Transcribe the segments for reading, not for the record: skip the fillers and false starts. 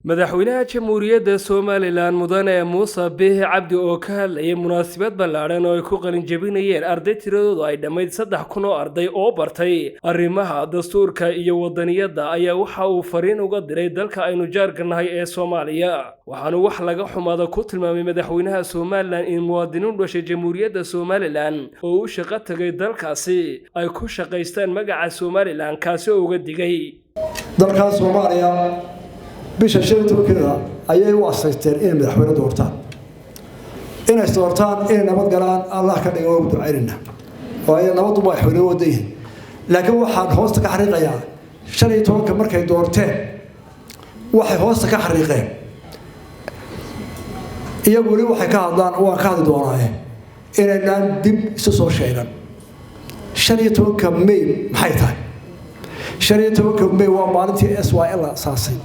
madaxweynaha jamhuuriyadda Soomaaliland mudane Muuse Biixi Cabdi oo ka hadlayay munaasabad ballaaran oo ay ku qalin jabinayeen arday tiradoodu ay dhammayd 3,000 oo arday oo bartay arrimaha dastuurka iyo wadaniyadda ayaa waxa uu fariin uga diray dalka aynu jaarkanahay ee Soomaaliya waxaana wax laga xumaado ku tilmaamay madaxweynaha Soomaaliland in muwaadiniin dhashay jamhuuriyadda Soomaaliland oo u shaqo tagay dalkaasi ay ku shaqaystaan magaca Soomaaliland kaasi oo uga digay dalka Soomaaliya bisha shirkadda ayay u asaysteen in madaxweyne doortaan in ay doortaan in nabad galaan Allah ka dhigo oo duceynina oo ay nabad u madaxweyne wadayeen laakiin waxaan hoosta ka xariiqayaa 15 markay doorteen waxay hoosta ka xariiqeen iyagu wali waxay ka hadlaan oo ka hadli doonaan inaan dib isu soo sheegan 15 May maxay tahay 15 May waa maalintii SYL asaasay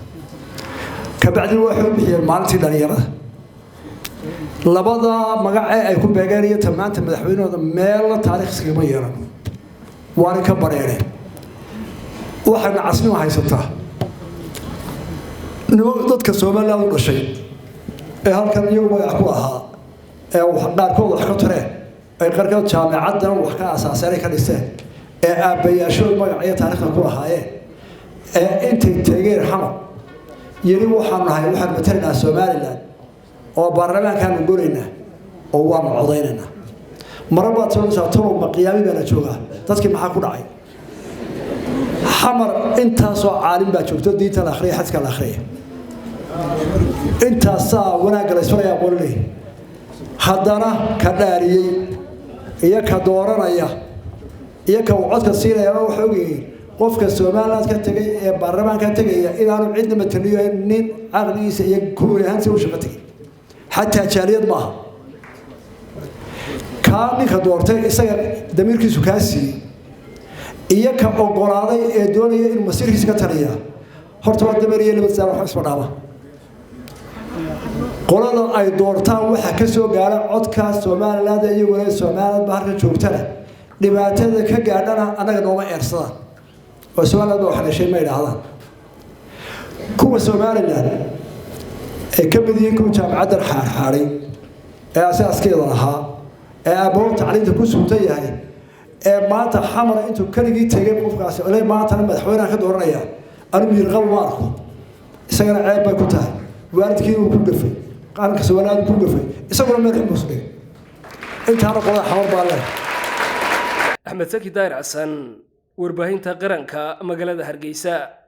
kabacdi waxay bixiyeen maalintii dhalinyarada labada magac ay ku beegaanayeen tamaanta madaxweynahooda meel taariikhsiga ma yeelan waan ka bareeray waxaan casnimo haysataa dadka Soomaaliland u dhashay ee halkan iyagu magac ku ahaa ee wax qaarkood wax ka tareen ay qarkood jaamacadda wax ka asaasay ka dhiseen ee aabayaashood magac iyo taariikhda ku lahaayeen ee intay tageen xamar yiri waxaan nahay waxaan matalnaa Soomaaliland oo baarlamaankan u goreynaa oo waan codeynaa marba tolo maqiyaami baa la joogaa dadkii maxaa ku dhacay xamar intaas oo caalim baa joogto diinta la akhriyo xadka la akhriyo intaas wanaag la isfalaya qolay haddana ka dhaariyay iyo ka dooranaya iyo ka codka siinaya waxa ogeeyay qofka Soomaaliland ka tagay ee baarlamaanka tagaya inaanu cidna mataliyo nin aqligiisa iyo kuulahaansi u shaqatay hatta jaaliyad ma kaani ka doortay isaga damirkiisu kaasi iyo ka ogolaaday ee doonaya in masiirkiisa ka taliya horta waa damariye laba sano wax isma dhaaba qolada ay doortaan waxa ka soo gaara codka Soomaaliland iyo walaal Soomaaliland baarka joogtana dhibaatada ka gaadhana anaga nooma eersada وسؤالنا واحد شيء ما يلعبه كوا Soomaaliland كم بديكم جامعة الحاري أساس كذا لها أبوه تعليم تكون سوتي هاي ما تحمر أنتم كل تجيب مفقاس ولا ما تنام حوالي أخذ ورنيا أنا بيرغب ماركو سجن عيب كتاه وارد كيلو كل دفي قال كسوالات كل دفي يسوون من المسلم أنت هذا قول حوار بالله أحمد سكي داير عسان warbaahinta qaranka magaalada Hargeysa